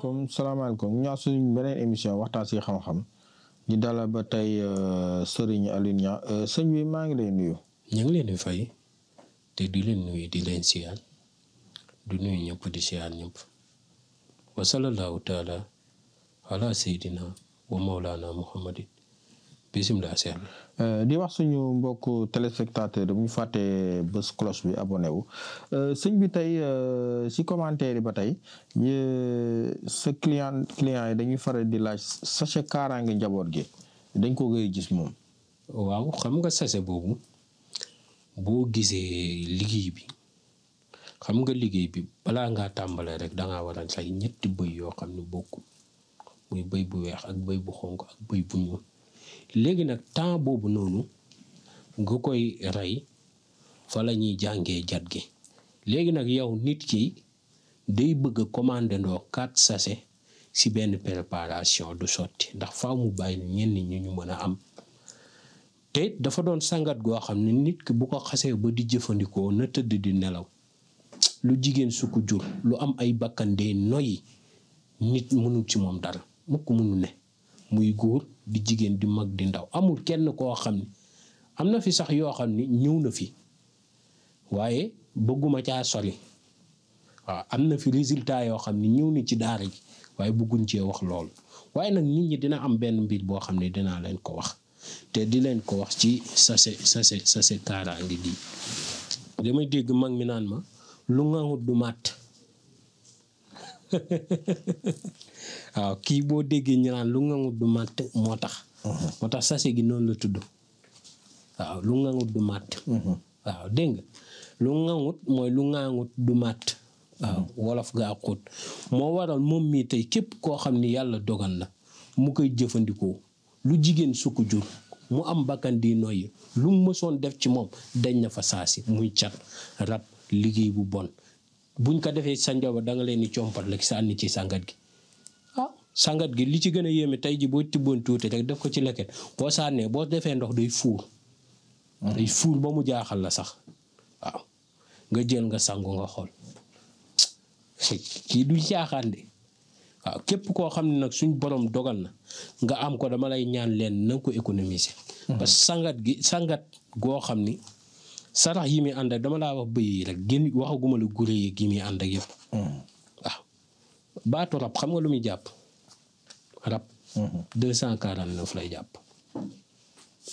salaamaaleykum ñaa suñ beneen émission waxtaan si xam-xam di dalal ba tey Serigne Alioune Niang sëñ bi maa ngi lay nuyu. ñu ngi leen di fay te di leen nuyu di leen siyaar du nuyu ñëpp di siyaar ñëpp wa sallallahu taala ala seydina wa mawlana muhammadin bisimilah seex di wax suñu mbokk téléspectateur bu ñu fàttee bés cloche bi abonné wu sëñ bi tey si commentaire yi ba tey sa client yi dañuy faral di laaj sachet kaaraange njaboot gi dañ ko gëy gis moom. waaw xam nga sachet boobu boo gisee liggéey bi xam nga liggéey bi balaa ngaa tàmbalee rek dangaa war a say ñetti bëy yoo xam ne bokkul muy bëy bu weex ak bëy bu xonk ak bëy bu ñuul léegi nag temps boobu noonu nga koy rey fa la ñuy jàngee jat gi léegi nag yow nit ki day bëgg a commandé ndoo 4 sachet si benn préparation du sotti ndax faaw mu bàyyi ñenn ñi ñu mën a am te dafa doon sangat goo xam ne nit ki bu ko xasee ba di jëfandikoo na tëdd di nelaw lu jigéen su ko jur lu am ay bakkandee noyyi nit mënul ci moom dara mukk mënu ne muy góor di jigéen di mag di ndaw amul kenn koo xam ne am na fi sax yoo xam ni ñëw na fi waaye bëgguma caa sori waaw am na fi résultat yoo xam ne ñëw na ci daara ji waaye bëgguñ cee wax loolu waaye nag nit ñi dina am benn mbir boo xam ne dinaa leen ko wax te di leen ko wax ci sachet kaaraange gi damay dégg mag mi naan ma lu ngangut du màtt waaw kii boo déggee ñu naan lu ngangut du màtt moo tax sachet gi noonu la tudd waaw lu ngangut du màtt waaw dégg nga lu ngangut mooy lu ngangut du màtt waaw wolof gaa xóot moo waral moom mii tey képp koo xam ni yàlla dogal na mu koy jëfandikoo lu jigéen su ko jur mu am bakkan di noyyi lu mu mësoon def ci moom dañ na fa saasi muy cat rab liggéey bu bon buñ ko defee sa njaboot da nga leen di compat la sànni ci sangat gi sangat gi li ci gën a yéeme tey ji boo tibboon tuuti rek def ko ci leket boo sànnee boo defee ndox day fuur ba mu jaaxal la sax waaw nga jël nga sangu nga xool kii du caaxaan de waaw képp koo xam ne nag suñ borom dogal na nga am ko dama lay ñaan leen na nga ko économiser parce que sangat goo xam ni sarax yi muy ànd ak dama laa wax bëy yi rek génn waxaguma la gure yi gi muy ànd ak yëpp waaw baatu rab xam nga lu muy jàpp rab 249 lay jàpp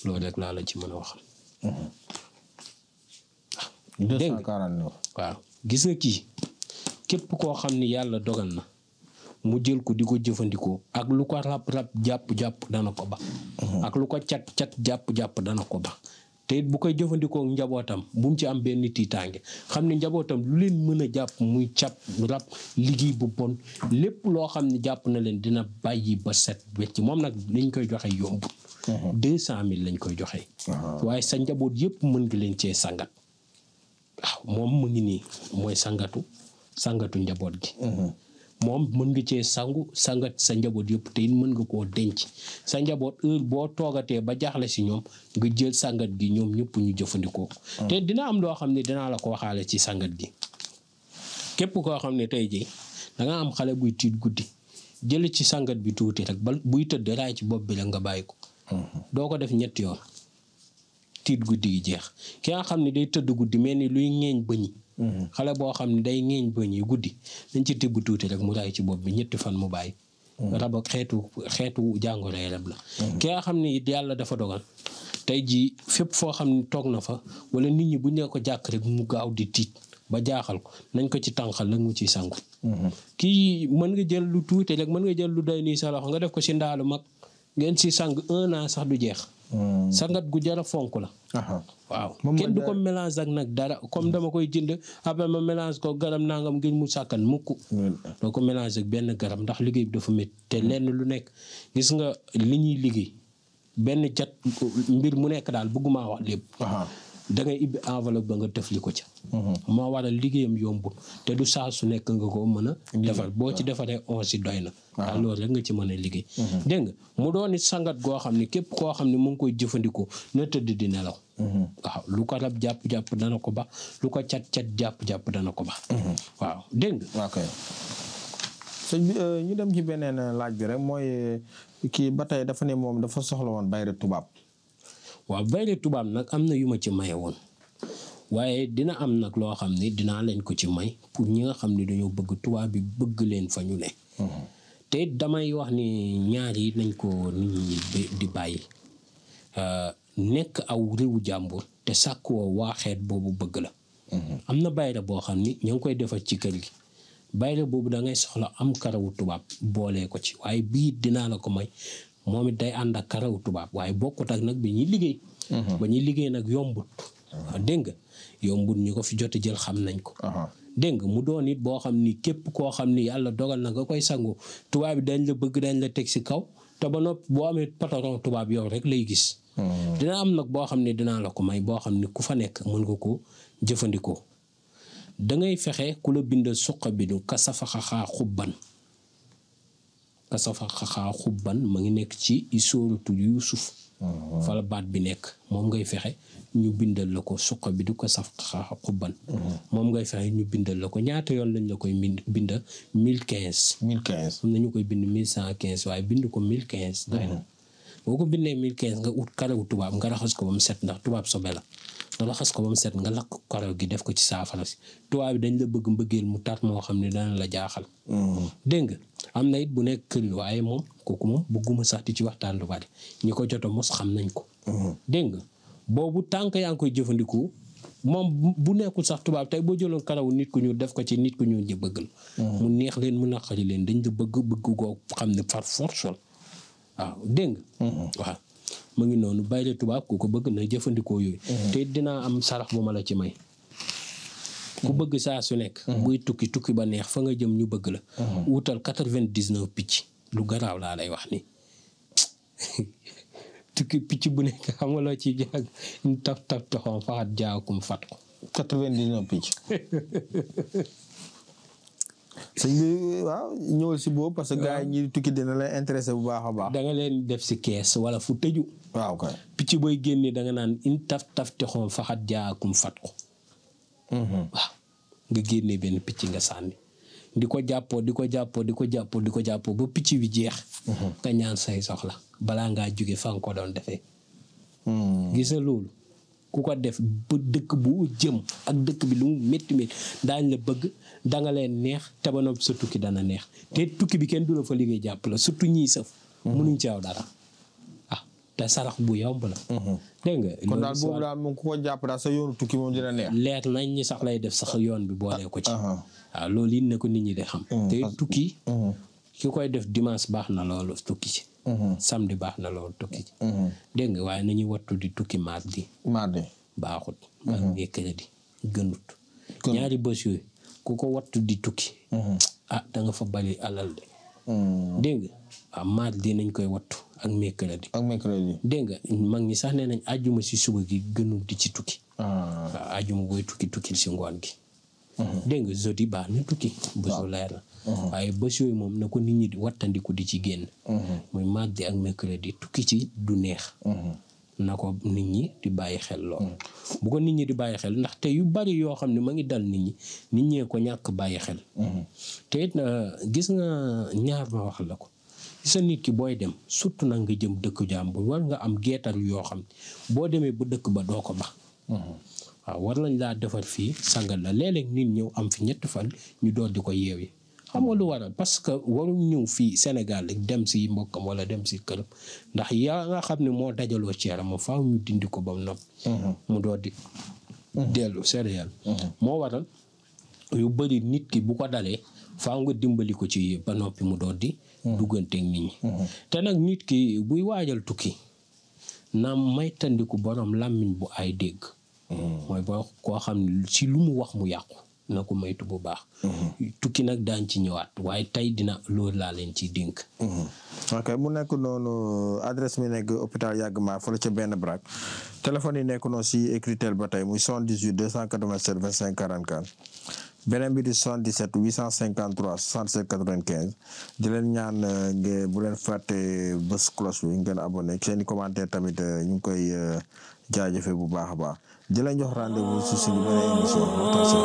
loolu rek laa la ci mën a wax 249 waaw gis nga kii képp koo xam ni yàlla dogal na mu jël ko di ko jëfandikoo ak lu ko rab jàpp dana ko ba ak lu ko cat jàpp dana ko ba te bu koy jëfandikoo njabootam bu mu ci am benn tiitaange xam ne njabootam lu leen mën a jàpp muy cap rab liggéey bu bon lépp loo xam ne jàpp na leen dina bàyyi ba set wecc moom nag lañ koy joxe yomb 200 000 lañ koy joxe waaye sa njaboot yëpp mën nga leen cee sangat waaw moom mu ngi nii mooy sangatu njaboot gi moom mën nga cee sangat sa njaboot yëpp te it mën nga koo denc sa njaboot heure boo toogatee ba jaaxle si ñoom nga jël sangat gi ñoom ñëpp ñu jëfandikoo te dina am loo xam ne dinaa la ko waxaale ci sangat gi képp koo xam ne tey jii danga am xale buy tiit guddi jël ci sangat bi tuuti rek ba buy tëdd raay ci bopp bi la nga bàyyi ko doo ko def 3 yoon tiit guddi gi jeex ki nga xam ne day tëdd guddi mel ni luy ŋeeñ bëñi xale boo xam ne day ŋeeñ bëñ yi guddi dañ ci tibb tuuti rek mu raay ci bopp bi 3 fan mu bàyyi rab ak xeetu jàngoro rab la ki nga xam ne it yàlla dafa dogal tey jii fépp foo xam ne toog na fa wala nit ñi bu ñu ko jàkk rek mu gaaw di tiit ba jaaxal ko nañ ko ci tànqal rek mu ciy sangu kii mën nga jël lu tuuti rek mën nga jël lu doy nii sa loxo nga def ko si ndaalu mag ngeen si sang 1 an sax du jeex sangat gu jara fonk la waaw kenn du ko mélange ak nag dara comme dama koy jënd après ma mélange ko garab nangam ngir mu sàkkan mukk doo ko mélange ak benn garab ndax liggéey bi dafa métti te lenn lu nekk gis nga li ñuy liggéey benn jat mbir mu nekk daal bëgguma wax lépp da ngay ibbi enveloppe ba nga tëfli ko ca moo waral liggéeyam yombul te du saa su nekk nga ko mën a defar boo ci defaree 11 doy na ndax loolu rek nga ci mën a liggéey dégg nga mu doon it sangat goo xam ne képp koo xam ne mu ngi koy jëfandikoo na tëdd di nelaw waaw lu ko rab jàpp dana ko ba lu ko cat jàpp dana ko ba waaw dégg nga sëñ bi ñu dem ci beneen laaj bi rek mooy kii ba tey dafa ne moom dafa soxla woon bayre tubaab. waaw bayre tubaab nag am na yu ma ci maye woon waaye dina am nag loo xam ne dinaa leen ko ci may pour ñi nga xam ne dañoo bëgg tubaab bi bëgg leen fa ñu ne. te damay wax ni ñaar yi nañ ko nit ñi di bàyyi nekk aw réewu jàmbur te sàkkoo waa xeet boobu bëgg la. am na bayre boo xam ni ñoo ngi koy defar ci kër gi bayre boobu da ngay soxla am karawu tubaab boolee ko ci waaye bii dinaa la ko may moom it day ànd ak karawu tubaab waaye bokkut ak nag bi ñuy liggéey. ba ñuy liggéey nag yombut. dégg nga yombut ñu ko fi jot jël xam nañ ko. dégg nga mu doon it boo xam ni képp koo xam ni yàlla dogal na nga koy sangu tubaab bi dañ la bëgg dañ la teg si kaw te ba noppi boo amee patron tubaab yow rek lay gis. dina am nag boo xam ne dinaa la ko may boo xam ni ku fa nekk mën nga ko jëfandikoo da ngay fexe ku la bindal suqa bi du kasafaxaxaa xubban ma ngi nekk ci sóoratu Yuusuf fa la baat bi nekk moom ngay fexe ñu bindal la ko suqa bi du kasafaxaxaa xubban moom ngay fexe ñu bindal la ko ñaata yoon lañ la koy binda 1015 am na ñu koy bind 1115 waaye bind ko 1015 doy na boo ko bindee 1015 nga ut karaw tubaab nga raxas ko ba mu set ndax tubaab sobe la nga raxas ko ba mu set nga lakk karaw gi def ko ci saafara si tubaab bi dañ la bëgg mbëggeel mu tar moo xam ne dana la jaaxal. dégg nga am na it bu nekk kër waaye moom kooku moom bëgguma sax di ci waxtaan lu bari ñi ko jot a mos xam nañ ko. dégg nga boobu tànk yaa ngi koy jëfandikoo moom bu nekkul sax tubaab tey boo jëloon karawu nit ku ñuul def ko ci nit ku ñuul ñi bëgg la. mu neex leen mu naqari leen dañ la bëgg goo xam ne par force la waaw dégg nga. waaw mu ngi noonu bayre tubaab ku ko bëgg na jëfandikoo yooyu. te dinaa am sarax bu ma la ci may. ku bëgg saa su nekk. buy tukki ba neex fa nga jëm ñu bëgg la. wutal 99 picc lu garaaw laa lay wax ni tukki picc bu nekk xam nga loo ci jaag taf toxoon faxat jaakum fat ko. 99 picc. sëñ bi waaw ñëwal si boobu parce que gars yi ñi tukki dina lay intéressé bu baax a baax. da nga leen def si kees wala fu tëju. waaw kay picc booy génne da nga naan in taf toxoon faxat jaakum fat ko. waaw nga génnee benn picc nga sànni di ko jàppoo ba picc bi jeex. nga ñaan say soxla balaa ngaa jóge fa nga ko doon defee. gis nga loolu ku ko def ba dëkk bu jëm ak dëkk bi lu mu métti daañ la bëgg danga leen neex te ba noppi sa tukki dana neex te tukki bi kenn du la fa liggéey jàpp la surtout ñii sëf. mënuñ ci aw dara te sarax bu yomb la. dégg nga kon daal boobu daal moom ku ko jàpp daal sa yoonu tukki moom dina neex. leer nañ ñi sax lay def sax yoon bi boolee ko ci. waaw loolu it ne ko nit ñi di xam. te tukki ki koy def dimanche baax na loolu tukki ci. samedi baax na loolu tukki ci. dégg nga waaye nañuy wattu di tukki mardi baaxut. ak mercredi gënut. ñaari bés yooyu ku ko wattu di tukki. da nga fa bari alal de. dégg nga waaw mardi nañ koy wattu ak mercredi. dégg nga mag ñi sax nee nañ àjjuma si suba gi gënul di ci tukki. waaw àjjuma booy tukki si ngoon gi. dégg nga jeudi baax na tukki. bésu leer la. waaye bés yooyu moom na ko nit ñi di wattandiku di ci génn. muy mardi ak mercredi tukki ci du neex. na ko nit ñi di bàyyi xel lool. bu ko nit ñi di bàyyi xel ndax te yu bari yoo xam ne ma ngi dal nit ñee ko ñàkk bàyyi xel. te it gis nga ñaar ma wax la ko. sa nit ki booy dem surtout nag nga jëm dëkk jàmbur war nga am geetar yoo xam boo demee ba dëkk ba doo ko ba. waaw war nañ laa defar fii sangal la léeg-léeg nit ñëw am fi 3 fan ñu door di ko yeewi xam nga lu waral parce que waruñ ñëw fii Sénégal dem si mbokkam wala dem si këram ndax yaa nga xam ne moo dajaloo ceeram moom faaw ñu dindi ko ba mu nopp mu door di dellu céréal moo waral yu bëri nit ki bu ko dalee faaw nga dimbali ko ci ba noppi mu door di dugganteeg nit ñi te nag nit ki buy waajal tukki na maytandiku borom làmmiñ bu ay dégg mooy boo koo xam ne ci lu mu wax mu yàqu na ko maytu bu baax. tukki nag daañ ci ñëwaat waaye tey dina loolu laa leen ciy dénk. ok mu nekk noonu adresse mi nekk hôpital Yagma fële ca benn braak téléphone yi nekk noonu si écritel ba tey muy 78 287 25 44 beneen bi di 77 853 67 95 di leen ñaan bu leen fàtte bës cloche bi ngeen abonné seen i commentaire tamit ñu ngi koy jaajëfe bu baax a baax di leen jox rendez-vous si suñu beneen émission waxtaan si